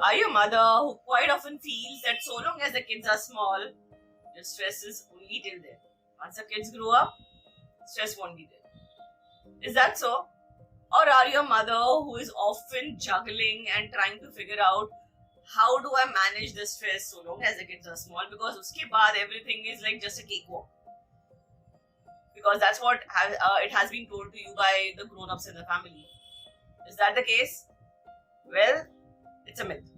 Are you a mother who quite often feels that so long as the kids are small, the stress is only till there? Once the kids grow up, stress won't be there. Is that so? Or are you a mother who is often juggling and trying to figure out how do I manage the stress so long as the kids are small? Because uske baad everything is like just a cakewalk. Because that's what it has been told to you by the grown-ups in the family. Is that the case? Well, it's a myth.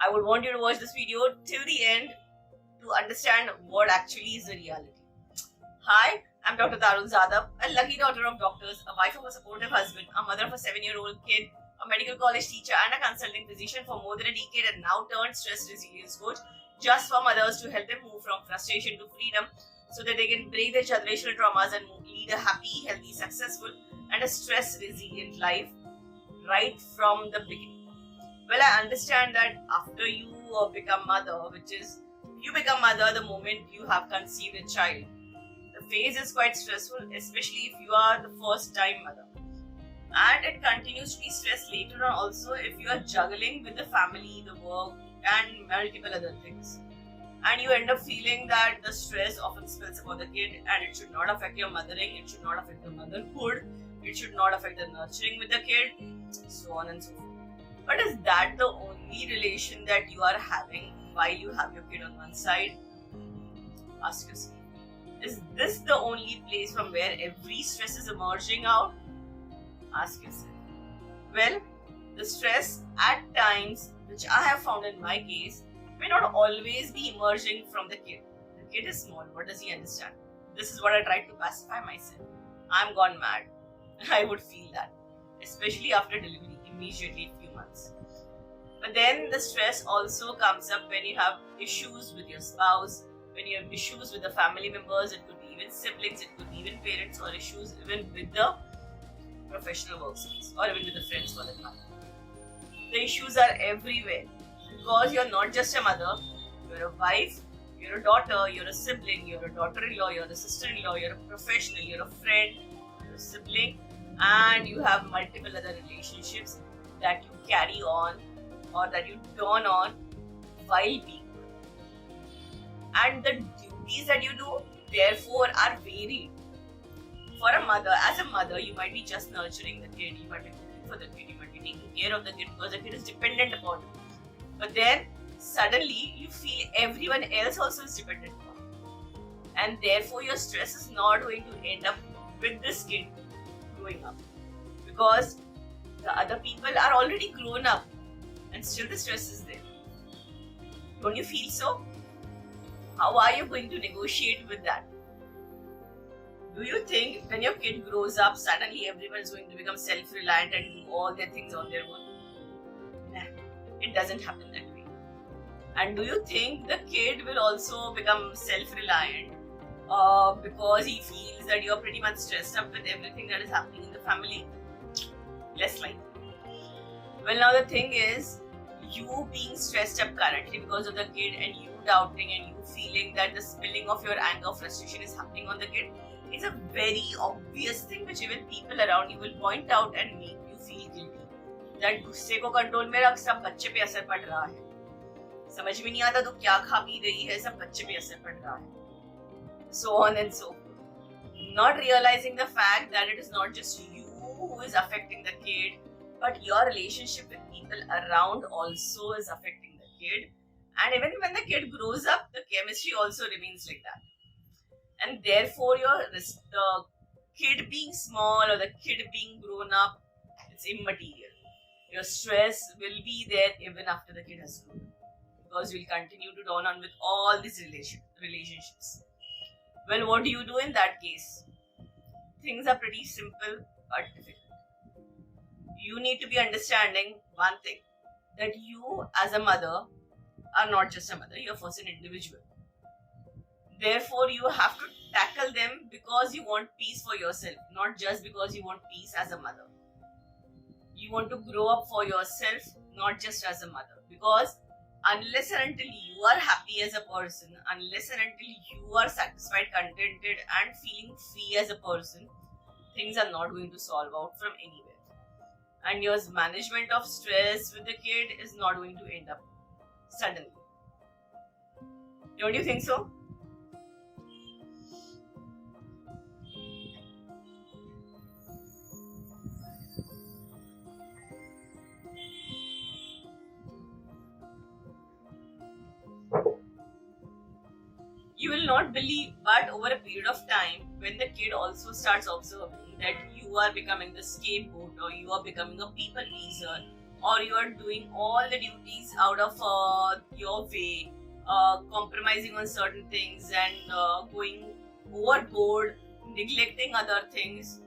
I would want you to watch this video till the end to understand what actually is the reality. Hi, I'm Dr. Tarun Zadab, a lucky daughter of doctors, a wife of a supportive husband, a mother of a 7-year-old kid, a medical college teacher and a consulting physician for more than a decade, and now turned stress resilience coach just for mothers to help them move from frustration to freedom so that they can break their generational traumas and lead a happy, healthy, successful and a stress resilient life right from the beginning. Well, I understand that after you become mother, which is you become mother the moment you have conceived a child, the phase is quite stressful, especially if you are the first time mother. And it continues to be stress later on also if you are juggling with the family, the work, and multiple other things. And you end up feeling that the stress often spills upon the kid, and it should not affect your mothering, it should not affect the motherhood, it should not affect the nurturing with the kid, so on and so forth. But is that the only relation that you are having while you have your kid on one side? Ask yourself. Is this the only place from where every stress is emerging out? Ask yourself. Well, the stress at times, which I have found in my case, may not always be emerging from the kid. The kid is small. What does he understand? This is what I tried to pacify myself. I'm gone mad. I would feel that, especially after delivery, immediately a few months. But then the stress also comes up when you have issues with your spouse, when you have issues with the family members. It could be even siblings, it could be even parents, or issues even with the professional workspace, or even with the friends for that matter. The issues are everywhere because you're not just a mother, you're a wife, you're a daughter, you're a sibling, you're a daughter-in-law, you're a sister-in-law, you're a professional, you're a friend, you're a sibling, and you have multiple other relationships that you carry on or that you turn on while being. And the duties that you do, therefore, are varied. For a mother, as a mother, you might be just nurturing the kid, you might be cooking for the kid, you might be taking care of the kid because the kid is dependent upon you. But then, suddenly, you feel everyone else also is dependent upon you. And therefore, your stress is not going to end up with this kid growing up. Because the other people are already grown up and still the stress is there. Don't you feel so? How are you going to negotiate with that? Do you think when your kid grows up, suddenly everyone is going to become self-reliant and do all their things on their own? Nah, it doesn't happen that way. And do you think the kid will also become self-reliant because he feels that you're pretty much stressed up with everything that is happening in the family? Less likely. Well, now the thing is, you being stressed up currently because of the kid and you doubting and you feeling that the spilling of your anger, frustration is happening on the kid, is a very obvious thing which even people around you will point out and make you feel guilty. That गुस्से को control में रख, सब बच्चे पे असर पड़ रहा है. समझ में नहीं आता तो क्या खा पी रही है, सब बच्चे पे असर पड़ रहा है. So on and so forth. Not realizing the fact that it is not just you who is affecting the kid, but your relationship with people around also is affecting the kid. And even when the kid grows up, the chemistry also remains like that. And therefore, the kid being small or the kid being grown up, it's immaterial. Your stress will be there even after the kid has grown up, because you'll continue to turn on with all these relationships. Well, what do you do in that case? Things are pretty simple but difficult. You need to be understanding one thing, that you as a mother are not just a mother, you're first an individual. Therefore, you have to tackle them because you want peace for yourself, not just because you want peace as a mother. You want to grow up for yourself, not just as a mother. Because unless and until you are happy as a person, unless and until you are satisfied, contented and feeling free as a person, things are not going to solve out from anywhere. and your management of stress with the kid is not going to end up suddenly. Don't you think so? You will not believe, but over a period of time, when the kid also starts observing that you are becoming the scapegoat, or you are becoming a people pleaser, or you are doing all the duties out of your way, compromising on certain things and going overboard, neglecting other things,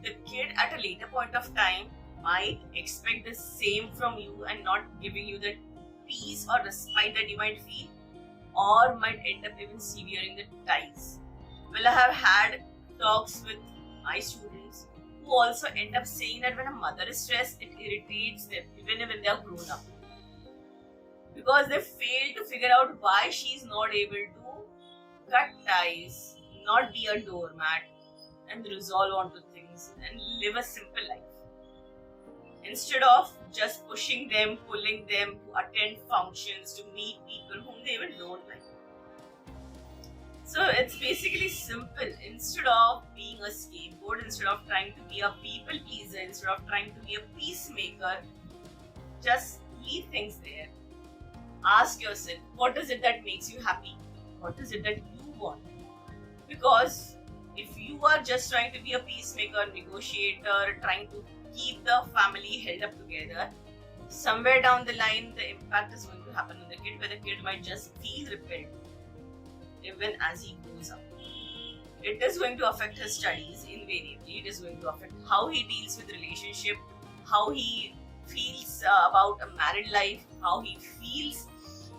the kid at a later point of time might expect the same from you and not giving you the peace or respite that you might feel, or might end up even severing the ties. Well, I have had talks with my students who also end up saying that when a mother is stressed, it irritates them even when they are grown up, because they fail to figure out why she is not able to cut ties, not be a doormat, and resolve onto things and live a simple life. Instead of just pushing them, pulling them to attend functions, to meet people whom they even don't like. So it's basically simple. Instead of being a scapegoat, instead of trying to be a people pleaser, instead of trying to be a peacemaker, just leave things there. Ask yourself, what is it that makes you happy? What is it that you want? Because if you are just trying to be a peacemaker, negotiator, trying to keep the family held up together, somewhere down the line the impact is going to happen on the kid, where the kid might just feel repelled even as he grows up. It is going to affect his studies invariably. It is going to affect how he deals with relationship, how he feels about a married life, how he feels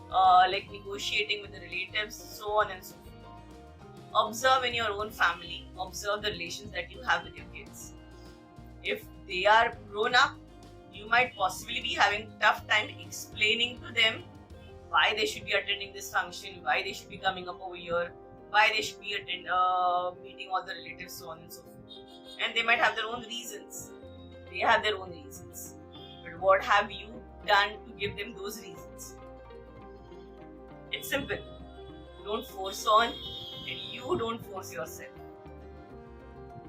like negotiating with the relatives, so on and so forth. Observe in your own family, observe the relations that you have with your kids. If they are grown up, you might possibly be having tough time explaining to them why they should be attending this function, why they should be coming up over here, why they should be meeting all the relatives, so on and so forth. And they might have their own reasons. They have their own reasons. But what have you done to give them those reasons? It's simple. Don't force on, and you don't force yourself.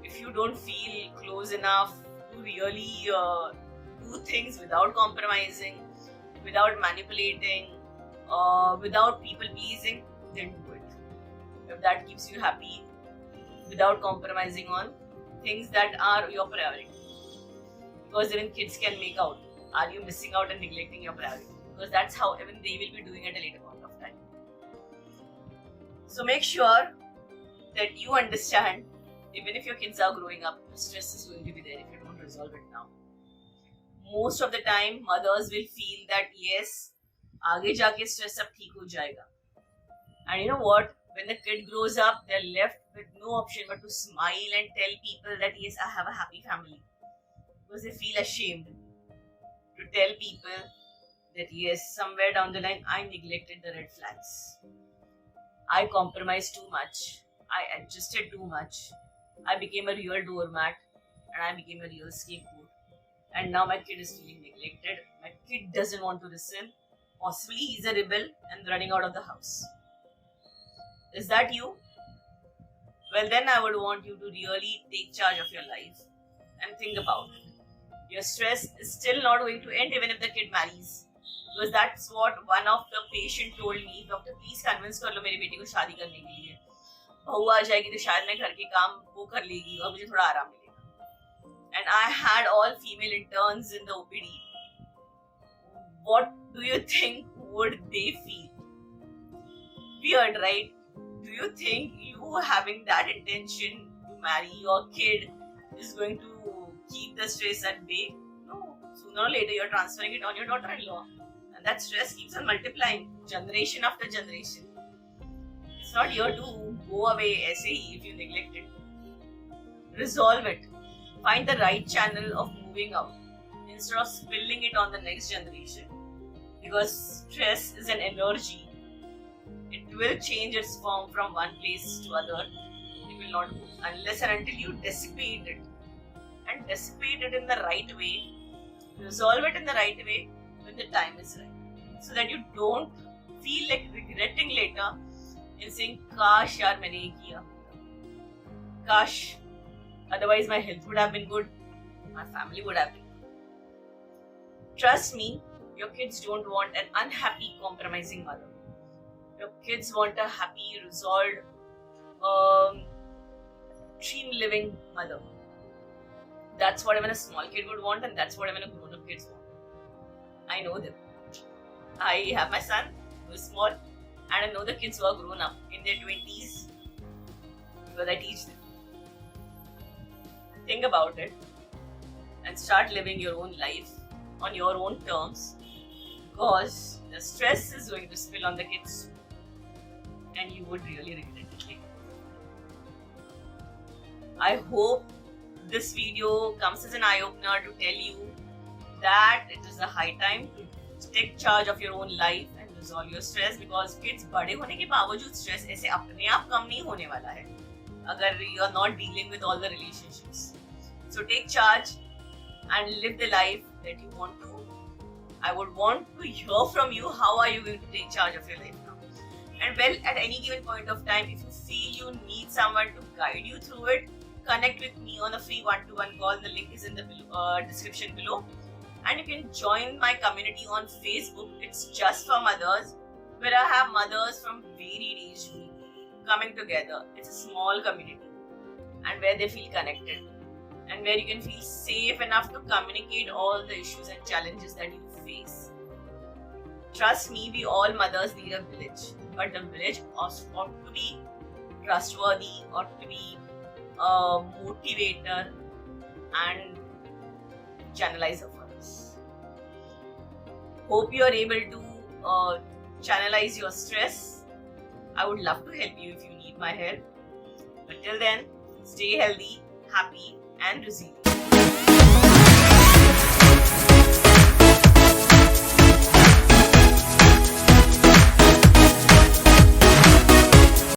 If you don't feel close enough to really do things without compromising, without manipulating, without people pleasing, then do it. If that keeps you happy, without compromising on things that are your priority. Because even kids can make out, are you missing out and neglecting your priority? Because that's how even they will be doing at a later point of time. So make sure that you understand, even if your kids are growing up, stress is going to be there if you don't resolve it now. Most of the time, mothers will feel that yes, आगे जाके stress अब ठीक हो जाएगा. And you know what? When the kid grows up, they're left with no option but to smile and tell people that yes, I have a happy family. Because they feel ashamed to tell people that yes, somewhere down the line, I neglected the red flags. I compromised too much. I adjusted too much. I became a real doormat and I became a real scapegoat. And now my kid is feeling neglected. My kid doesn't want to listen. Possibly he's a rebel and running out of the house. Is that you? Well, then I would want you to really take charge of your life and think about it. Your stress is still not going to end even if the kid marries. Because that's what one of the patient told me. Doctor, please convince कर लो मेरी बेटी को शादी करने के लिए. बहू आ जाएगी तो शायद मैं घर के काम वो कर लेगी और मुझे थोड़ा आराम मिलेगा. And I had all female interns in the OPD. What do you think would they feel? Weird, right? Do you think you having that intention to marry your kid is going to keep the stress at bay? No. Sooner or later, you're transferring it on your daughter-in-law. And that stress keeps on multiplying, generation after generation. It's not here to go away ऐसे ही if you neglect it. Resolve it. Find the right channel of moving out instead of spilling it on the next generation. Because stress is an energy. It will change its form from one place to other. It will not move unless and until you dissipate it. And dissipate it in the right way. Resolve it in the right way when the time is right, so that you don't feel like regretting later and saying, "Kash, yaar, maine ye kiya. Kash, otherwise my health would have been good, my family would have been good." Trust me, your kids don't want an unhappy, compromising mother. Your kids want a happy, resolved, dream-living mother. That's what even a small kid would want, and that's what even a grown-up kids want. I know them. I have my son who is small, and I know the kids who are grown up in their 20s because I teach them. Think about it and start living your own life on your own terms, because the stress is going to spill on the kids and you would really regret it later. I hope this video comes as an eye-opener to tell you that it is the high time to take charge of your own life and resolve your stress, because kids बड़े होने के बावजूद stress ऐसे अपने आप कम नहीं होने वाला है अगर you are not dealing with all the relationships. So take charge and live the life that you want to. I would want to hear from you, how are you going to take charge of your life now? And well, at any given point of time, if you feel you need someone to guide you through it, connect with me on a free one-to-one call. The link is in the description below. And you can join my community on Facebook. It's just for mothers, where I have mothers from varied age group coming together. It's a small community and where they feel connected and where you can feel safe enough to communicate all the issues and challenges that you face. Trust me, we all mothers need a village, but the village ought to be trustworthy, ought to be a motivator and channelizer for us. Hope you are able to channelize your stress. I would love to help you if you need my help. But till then, stay healthy, happy and resilient.